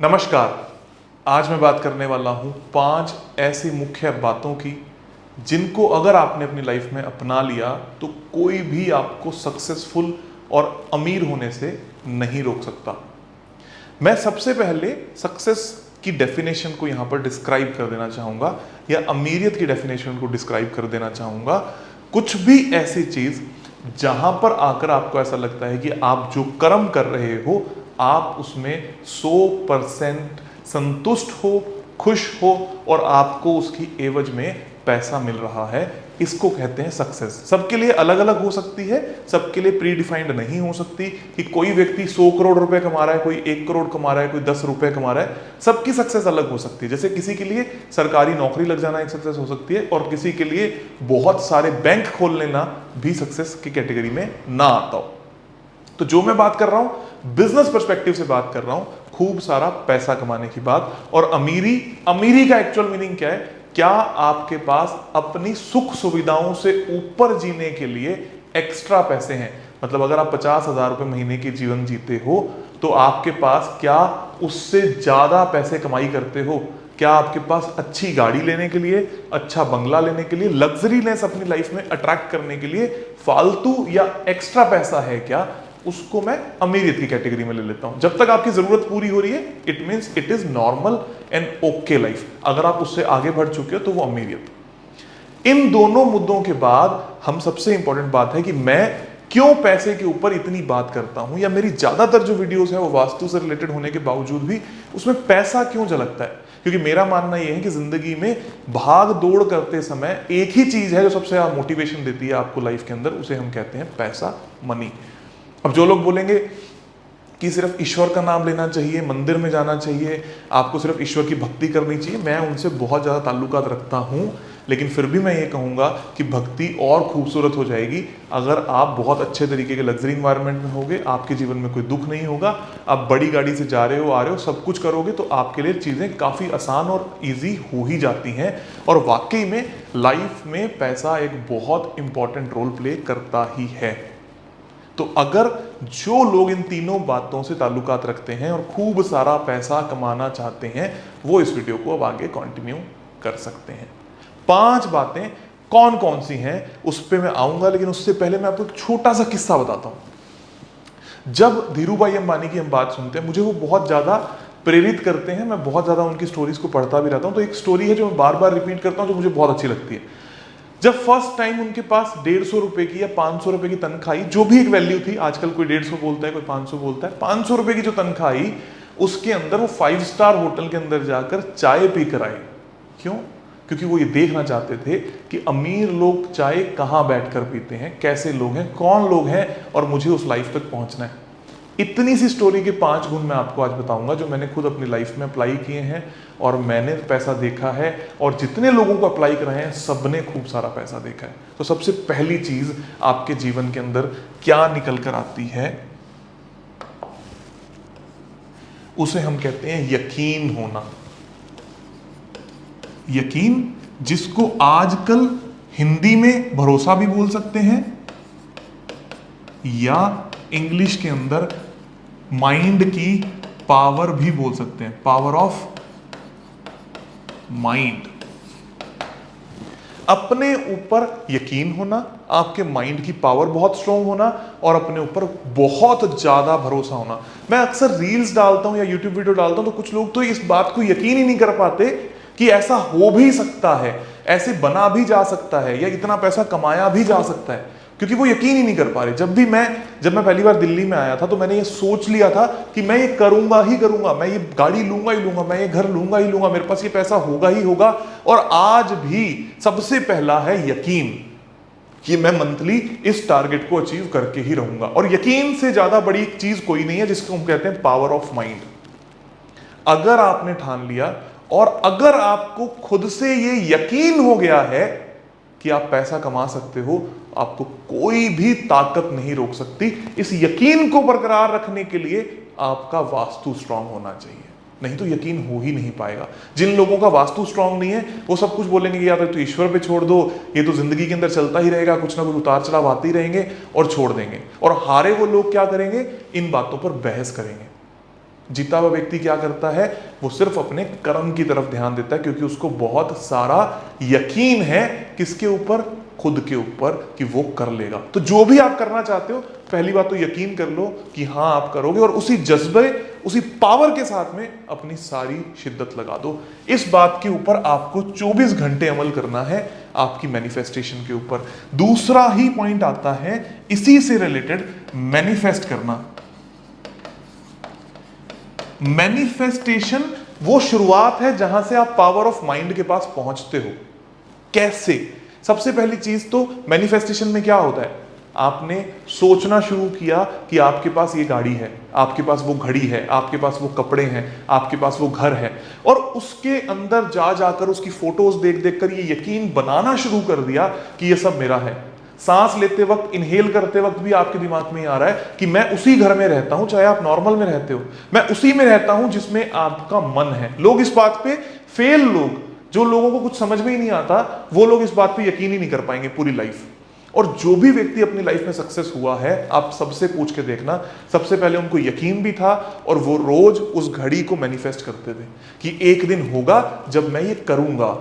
नमस्कार। आज मैं बात करने वाला हूँ 5 ऐसी मुख्य बातों की जिनको अगर आपने अपनी लाइफ में अपना लिया तो कोई भी आपको सक्सेसफुल और अमीर होने से नहीं रोक सकता। मैं सबसे पहले सक्सेस की डेफिनेशन को यहाँ पर डिस्क्राइब कर देना चाहूँगा या अमीरियत की डेफिनेशन को डिस्क्राइब कर देना चाहूँगा। कुछ भी ऐसी चीज़ जहाँ पर आकर आपको ऐसा लगता है कि आप जो कर्म कर रहे हो आप उसमें 100% संतुष्ट हो, खुश हो और आपको उसकी एवज में पैसा मिल रहा है, इसको कहते हैं सक्सेस। सबके लिए अलग अलग हो सकती है, सबके लिए प्री डिफाइंड नहीं हो सकती कि कोई व्यक्ति 100 करोड़ रुपए कमा रहा है, कोई 1 करोड़ कमा रहा है, कोई 10 रुपए कमा रहा है। सबकी सक्सेस अलग हो सकती है। जैसे किसी के लिए सरकारी नौकरी लग जाना एक सक्सेस हो सकती है और किसी के लिए बहुत सारे बैंक खोल लेना भी सक्सेस की कैटेगरी में ना आता हो। तो जो मैं बात कर रहा हूं बिजनेस पर्सपेक्टिव से बात कर रहा हूं, खूब सारा पैसा कमाने की बात। और अमीरी का एक्चुअल मीनिंग क्या है? क्या आपके पास अपनी सुख सुविधाओं से ऊपर जीने के लिए एक्स्ट्रा पैसे हैं? मतलब अगर आप 50,000 रुपए महीने की जीवन जीते हो तो आपके पास क्या उससे ज्यादा पैसे कमाई करते हो? क्या आपके पास अच्छी गाड़ी लेने के लिए, अच्छा बंगला लेने के लिए, लग्जरीनेस अपनी लाइफ में अट्रैक्ट करने के लिए फालतू या एक्स्ट्रा पैसा है क्या? उसको मैं अमीरियत की कैटेगरी में ले लेता हूं। जब तक आपकी जरूरत पूरी हो रही है it means it is normal and okay life. अगर आप उससे आगे बढ़ चुके हो तो वो अमीरियत। इन दोनों मुद्दों के बाद हम सबसे इंपॉर्टेंट बात है कि मैं क्यों पैसे के ऊपर इतनी बात करता हूं, या मेरी ज्यादातर जो वीडियोस है वो वास्तु से रिलेटेड होने के बावजूद भी उसमें पैसा क्यों झलकता है। क्योंकि मेरा मानना यह है कि जिंदगी में भाग दौड़ करते समय एक ही चीज है जो सबसे ज्यादा मोटिवेशन देती है आपको लाइफ के अंदर, उसे हम कहते हैं पैसा, मनी। अब जो लोग बोलेंगे कि सिर्फ ईश्वर का नाम लेना चाहिए, मंदिर में जाना चाहिए, आपको सिर्फ ईश्वर की भक्ति करनी चाहिए, मैं उनसे बहुत ज़्यादा ताल्लुकात रखता हूँ। लेकिन फिर भी मैं ये कहूँगा कि भक्ति और खूबसूरत हो जाएगी अगर आप बहुत अच्छे तरीके के लग्जरी इन्वायरमेंट में होगे, आपके जीवन में कोई दुख नहीं होगा, आप बड़ी गाड़ी से जा रहे हो, आ रहे हो, सब कुछ करोगे तो आपके लिए चीज़ें काफ़ी आसान और ईजी हो ही जाती हैं। और वाकई में लाइफ में पैसा एक बहुत इंपॉर्टेंट रोल प्ले करता ही है। तो अगर जो लोग इन तीनों बातों से ताल्लुकात रखते हैं और खूब सारा पैसा कमाना चाहते हैं वो इस वीडियो को अब आगे कंटिन्यू कर सकते हैं। 5 बातें कौन कौन सी हैं उस पर मैं आऊंगा, लेकिन उससे पहले मैं आपको एक छोटा सा किस्सा बताता हूं। जब धीरूभाई अंबानी की हम बात सुनते हैं मुझे वो बहुत ज्यादा प्रेरित करते हैं। मैं बहुत ज्यादा उनकी स्टोरीज को पढ़ता भी रहता हूं। तो एक स्टोरी है जो मैं बार बार रिपीट करता हूं जो मुझे बहुत अच्छी लगती है। जब फर्स्ट टाइम उनके पास 150 रुपए की या 500 रुपए की तनख्वाह आई, जो भी एक वैल्यू थी, आजकल कोई 150 बोलता है, कोई 500 बोलता है, 500 रुपए की जो तनख्वाह आई उसके अंदर वो 5 स्टार होटल के अंदर जाकर चाय पी कर आए। क्यों? क्योंकि वो ये देखना चाहते थे कि अमीर लोग चाय कहाँ बैठकर पीते हैं, कैसे लोग हैं, कौन लोग हैं, और मुझे उस लाइफ तक पहुंचना है। इतनी सी स्टोरी के 5 गुण मैं आपको आज बताऊंगा जो मैंने खुद अपनी लाइफ में अप्लाई किए हैं और मैंने पैसा देखा है, और जितने लोगों को अप्लाई कराए हैं सबने खूब सारा पैसा देखा है। तो सबसे पहली चीज आपके जीवन के अंदर क्या निकल कर आती है उसे हम कहते हैं यकीन होना। यकीन, जिसको आजकल हिंदी में भरोसा भी बोल सकते हैं या इंग्लिश के अंदर माइंड की पावर भी बोल सकते हैं, पावर ऑफ माइंड। अपने ऊपर यकीन होना, आपके माइंड की पावर बहुत स्ट्रांग होना और अपने ऊपर बहुत ज्यादा भरोसा होना। मैं अक्सर रील्स डालता हूं या यूट्यूब वीडियो डालता हूं तो कुछ लोग तो इस बात को यकीन ही नहीं कर पाते कि ऐसा हो भी सकता है, ऐसे बना भी जा सकता है, या इतना पैसा कमाया भी जा सकता है, क्योंकि वो यकीन ही नहीं कर पा रहे। जब मैं पहली बार दिल्ली में आया था तो मैंने ये सोच लिया था कि मैं ये करूंगा ही करूंगा, मैं ये गाड़ी लूंगा ही लूंगा, मैं ये घर लूंगा ही लूंगा, मेरे पास ये पैसा होगा ही होगा। और आज भी सबसे पहला है यकीन कि मैं मंथली इस टारगेट को अचीव करके ही रहूंगा। और यकीन से ज्यादा बड़ी चीज कोई नहीं है, जिसको हम कहते हैं पावर ऑफ माइंड। अगर आपने ठान लिया और अगर आपको खुद से ये यकीन हो गया है कि आप पैसा कमा सकते हो, आपको कोई भी ताकत नहीं रोक सकती। इस यकीन को बरकरार रखने के लिए आपका वास्तु स्ट्रांग होना चाहिए, नहीं तो यकीन हो ही नहीं पाएगा। जिन लोगों का वास्तु स्ट्रांग नहीं है वो सब कुछ बोलेंगे कि यार तो ईश्वर पे छोड़ दो, ये तो जिंदगी के अंदर चलता ही रहेगा, कुछ ना कुछ उतार चढ़ाव आते ही रहेंगे, और छोड़ देंगे। और हारे वो लोग क्या करेंगे? इन बातों पर बहस करेंगे। जीता हुआ व्यक्ति क्या करता है, वो सिर्फ अपने कर्म की तरफ ध्यान देता है, क्योंकि उसको बहुत सारा यकीन है किसके ऊपर, खुद के ऊपर, कि वो कर लेगा। तो जो भी आप करना चाहते हो, पहली बात तो यकीन कर लो कि हाँ आप करोगे, और उसी जज्बे, उसी पावर के साथ में अपनी सारी शिद्दत लगा दो। इस बात के ऊपर आपको 24 घंटे अमल करना है, आपकी मैनिफेस्टेशन के ऊपर। दूसरा ही पॉइंट आता है इसी से रिलेटेड, मैनिफेस्ट करना। मैनिफेस्टेशन वो शुरुआत है जहां से आप पावर ऑफ माइंड के पास पहुंचते हो। कैसे? सबसे पहली चीज तो मैनिफेस्टेशन में क्या होता है, आपने सोचना शुरू किया कि आपके पास ये गाड़ी है, आपके पास वो घड़ी है, आपके पास वो कपड़े हैं, आपके पास वो घर है, और उसके अंदर जा जाकर उसकी फोटोज देख देख कर ये यकीन बनाना शुरू कर दिया कि ये सब मेरा है। सांस लेते वक्त, इनहेल करते वक्त भी आपके दिमाग में आ रहा है कि मैं उसी घर में रहता हूं, चाहे आप नॉर्मल में रहते हो, मैं उसी में रहता हूं जिसमें आपका मन है। लोग इस बात पे फेल, लोग जो लोगों को कुछ समझ में ही नहीं आता, वो लोग इस बात पे यकीन ही नहीं कर पाएंगे पूरी लाइफ। और जो भी व्यक्ति अपनी लाइफ में सक्सेस हुआ है, आप सबसे पूछ के देखना, सबसे पहले उनको यकीन भी था, और वो रोज उस घड़ी को मैनिफेस्ट करते थे कि एक दिन होगा जब मैं ये करूंगा।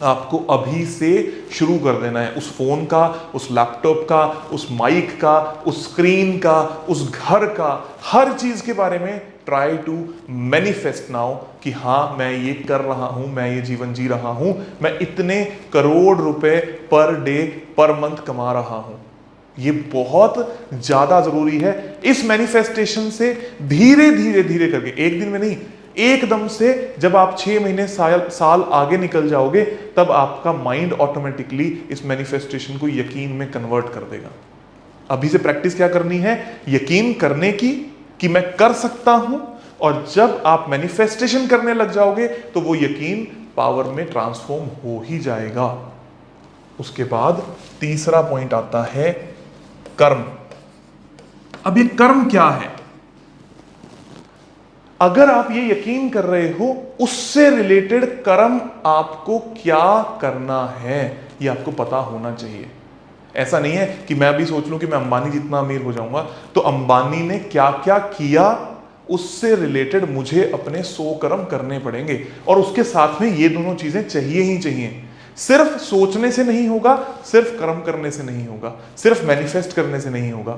आपको अभी से शुरू कर देना है, उस फोन का, उस लैपटॉप का, उस माइक का, उस स्क्रीन का, उस घर का, हर चीज के बारे में ट्राई टू मैनिफेस्ट नाउ कि हाँ मैं ये कर रहा हूं, मैं ये जीवन जी रहा हूं, मैं इतने करोड़ रुपए पर डे, पर मंथ कमा रहा हूं। ये बहुत ज्यादा जरूरी है। इस मैनिफेस्टेशन से धीरे धीरे धीरे करके, एक दिन में नहीं, एकदम से जब आप 6 महीने साल आगे निकल जाओगे, तब आपका माइंड ऑटोमेटिकली इस मैनिफेस्टेशन को यकीन में कन्वर्ट कर देगा। अभी से प्रैक्टिस क्या करनी है, यकीन करने की कि मैं कर सकता हूं, और जब आप मैनिफेस्टेशन करने लग जाओगे तो वो यकीन पावर में ट्रांसफॉर्म हो ही जाएगा। उसके बाद तीसरा पॉइंट आता है कर्म। अब ये कर्म क्या है? अगर आप ये यकीन कर रहे हो, उससे रिलेटेड कर्म आपको क्या करना है ये आपको पता होना चाहिए। ऐसा नहीं है कि मैं अभी सोच लूं कि मैं अंबानी जितना अमीर हो जाऊंगा, तो अंबानी ने क्या क्या किया उससे रिलेटेड मुझे अपने 100 कर्म करने पड़ेंगे, और उसके साथ में ये दोनों चीजें चाहिए ही चाहिए। सिर्फ सोचने से नहीं होगा, सिर्फ कर्म करने से नहीं होगा, सिर्फ मैनिफेस्ट करने से नहीं होगा।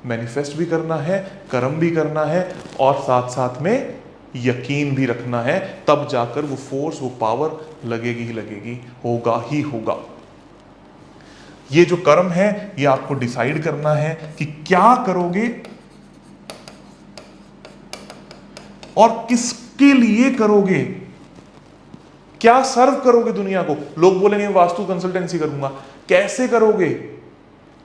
मैनिफेस्ट भी करना है, कर्म भी करना है, और साथ साथ में यकीन भी रखना है, तब जाकर वो फोर्स, वो पावर लगेगी ही लगेगी, होगा ही होगा। ये जो कर्म है, ये आपको डिसाइड करना है कि क्या करोगे और किसके लिए करोगे, क्या सर्व करोगे दुनिया को। लोग बोलेंगे वास्तु कंसल्टेंसी करूंगा, कैसे करोगे,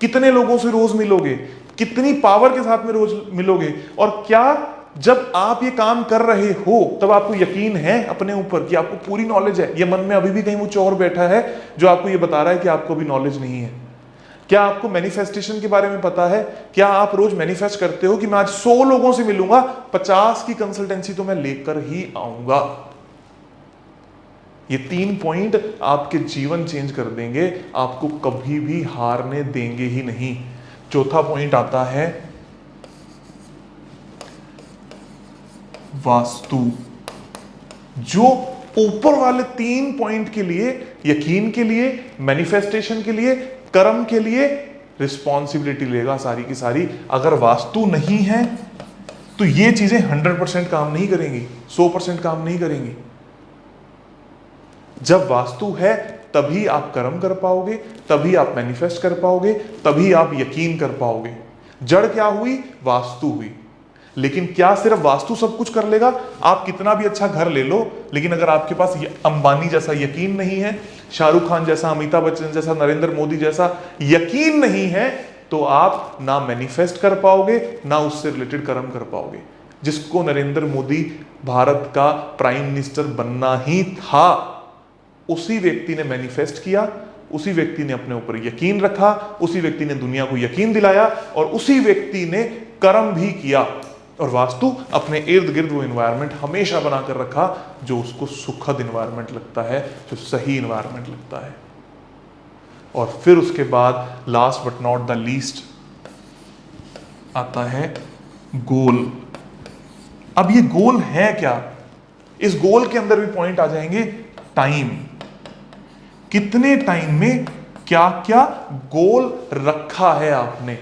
कितने लोगों से रोज मिलोगे, कितनी पावर के साथ में रोज मिलोगे, और क्या जब आप ये काम कर रहे हो तब आपको यकीन है अपने ऊपर कि आपको पूरी नॉलेज है, ये मन में अभी भी कहीं वो चोर बैठा है जो आपको ये बता रहा है कि आपको भी नॉलेज नहीं है। क्या आपको मैनिफेस्टेशन के बारे में पता है? क्या आप रोज मैनिफेस्ट करते हो कि मैं आज 100 लोगों से मिलूंगा, 50 की कंसल्टेंसी तो मैं लेकर ही आऊंगा। ये 3 पॉइंट आपके जीवन चेंज कर देंगे, आपको कभी भी हारने देंगे ही नहीं। चौथा पॉइंट आता है वास्तु। जो ऊपर वाले 3 पॉइंट के लिए, यकीन के लिए, मैनिफेस्टेशन के लिए, कर्म के लिए रिस्पॉन्सिबिलिटी लेगा सारी की सारी। अगर वास्तु नहीं है तो ये चीजें 100% काम नहीं करेंगी, 100% काम नहीं करेंगी। जब वास्तु है तभी आप कर्म कर पाओगे, तभी आप मैनिफेस्ट कर पाओगे, तभी आप यकीन कर पाओगे। जड़ क्या हुई? वास्तु हुई। लेकिन क्या सिर्फ वास्तु सब कुछ कर लेगा? आप कितना भी अच्छा घर ले लो, लेकिन अगर आपके पास अंबानी जैसा यकीन नहीं है, शाहरुख खान जैसा, अमिताभ बच्चन जैसा, नरेंद्र मोदी जैसा यकीन नहीं है, तो आप ना मैनिफेस्ट कर पाओगे, ना उससे रिलेटेड कर्म कर पाओगे। जिसको नरेंद्र मोदी भारत का प्राइम मिनिस्टर बनना ही था, उसी व्यक्ति ने मैनिफेस्ट किया, उसी व्यक्ति ने अपने ऊपर यकीन रखा, उसी व्यक्ति ने दुनिया को यकीन दिलाया, और उसी व्यक्ति ने कर्म भी किया। और वास्तु अपने इर्द गिर्द वो एनवायरनमेंट हमेशा बनाकर रखा जो उसको सुखद एनवायरनमेंट लगता है, जो सही एनवायरनमेंट लगता है। और फिर उसके बाद last but not the least आता है गोल। अब ये गोल है क्या, इस गोल के अंदर भी पॉइंट आ जाएंगे। टाइम, कितने टाइम में क्या क्या गोल रखा है आपने,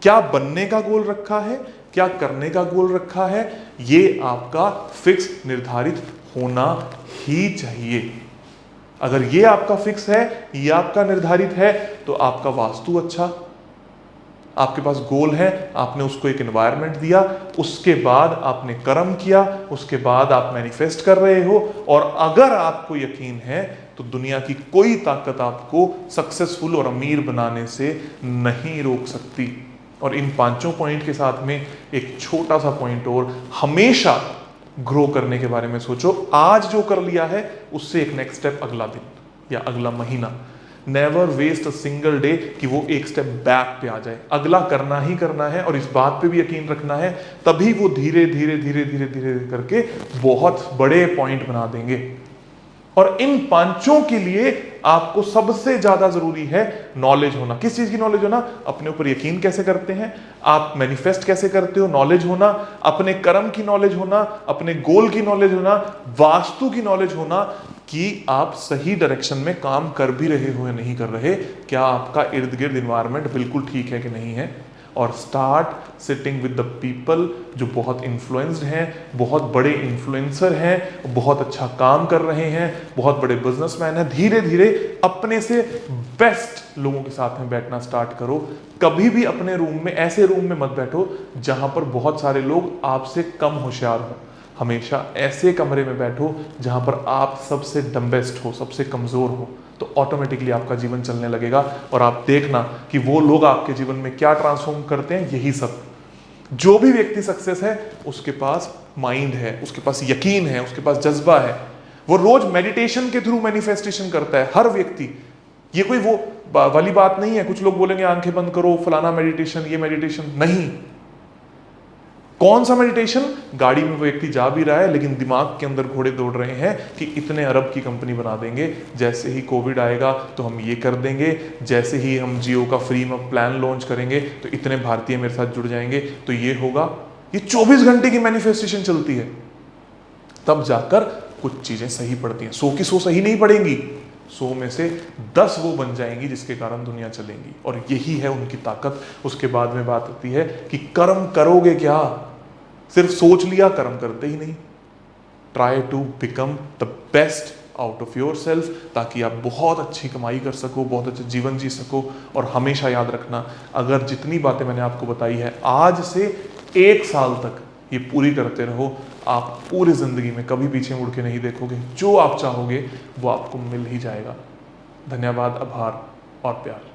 क्या बनने का गोल रखा है, क्या करने का गोल रखा है, ये आपका फिक्स निर्धारित होना ही चाहिए। अगर ये आपका फिक्स है, ये आपका निर्धारित है, तो आपका वास्तु अच्छा, आपके पास गोल है, आपने उसको एक एनवायरनमेंट दिया, उसके बाद आपने कर्म किया, उसके बाद आप मैनिफेस्ट कर रहे हो, और अगर आपको यकीन है तो दुनिया की कोई ताकत आपको सक्सेसफुल और अमीर बनाने से नहीं रोक सकती। और इन पांचों पॉइंट के साथ में एक छोटा सा पॉइंट और, हमेशा ग्रो करने के बारे में सोचो। आज जो कर लिया है उससे एक नेक्स्ट स्टेप अगला दिन या अगला महीना, never waste a single day कि वो एक स्टेप बैक पे आ जाए। अगला करना ही करना है, और इस बात पे भी यकीन रखना है, तभी वो धीरे धीरे धीरे धीरे धीरे करके बहुत बड़े पॉइंट बना देंगे। और इन पांचों के लिए आपको सबसे ज्यादा जरूरी है नॉलेज होना। किस चीज की नॉलेज होना? अपने ऊपर यकीन कैसे करते हैं, आप मैनिफेस्ट कैसे करते हो, नॉलेज होना, अपने कर्म की नॉलेज होना, अपने गोल की नॉलेज होना, वास्तु की नॉलेज होना कि आप सही डायरेक्शन में काम कर भी रहे हो या नहीं कर रहे, क्या आपका इर्द गिर्द इन्वायरमेंट बिल्कुल ठीक है कि नहीं है। और start sitting with the people जो बहुत इन्फ्लुएंस्ड हैं, बहुत बड़े इन्फ्लुएंसर हैं, बहुत अच्छा काम कर रहे हैं, बहुत बड़े बिजनेसमैन हैं। धीरे धीरे अपने से बेस्ट लोगों के साथ में बैठना स्टार्ट करो। कभी भी अपने रूम में, ऐसे रूम में मत बैठो जहां पर बहुत सारे लोग आपसे कम होशियार हो। हमेशा ऐसे कमरे में बैठो जहां पर आप सबसे डम्बेस्ट हो, सबसे कमजोर हो, तो ऑटोमेटिकली आपका जीवन चलने लगेगा। और आप देखना कि वो लोग आपके जीवन में क्या ट्रांसफॉर्म करते हैं। यही सब, जो भी व्यक्ति सक्सेस है उसके पास माइंड है, उसके पास यकीन है, उसके पास जज्बा है। वो रोज मेडिटेशन के थ्रू मैनिफेस्टेशन करता है, हर व्यक्ति। ये कोई वो वाली बात नहीं है, कुछ लोग बोलेंगे आंखें बंद करो, फलाना मेडिटेशन, ये मेडिटेशन नहीं। कौन सा मेडिटेशन? गाड़ी में वो व्यक्ति जा भी रहा है लेकिन दिमाग के अंदर घोड़े दौड़ रहे हैं कि इतने अरब की कंपनी बना देंगे, जैसे ही कोविड आएगा तो हम ये कर देंगे, जैसे ही हम जियो का फ्री में प्लान लॉन्च करेंगे तो इतने भारतीय मेरे साथ जुड़ जाएंगे, तो ये होगा। ये 24 घंटे की मैनिफेस्टेशन चलती है, तब जाकर कुछ चीजें सही पड़ती हैं। 100 की 100 सही नहीं पड़ेंगी, 100 में से 10 वो बन जाएंगी जिसके कारण दुनिया चलेंगी। और यही है उनकी ताकत। उसके बाद में बात आती है कि कर्म करोगे क्या, सिर्फ सोच लिया, कर्म करते ही नहीं। Try to become the best out of yourself, ताकि आप बहुत अच्छी कमाई कर सको, बहुत अच्छा जीवन जी सको। और हमेशा याद रखना, अगर जितनी बातें मैंने आपको बताई है, आज से 1 साल तक ये पूरी करते रहो, आप पूरी जिंदगी में कभी पीछे मुड़ के नहीं देखोगे। जो आप चाहोगे वो आपको मिल ही जाएगा। धन्यवाद, आभार और प्यार।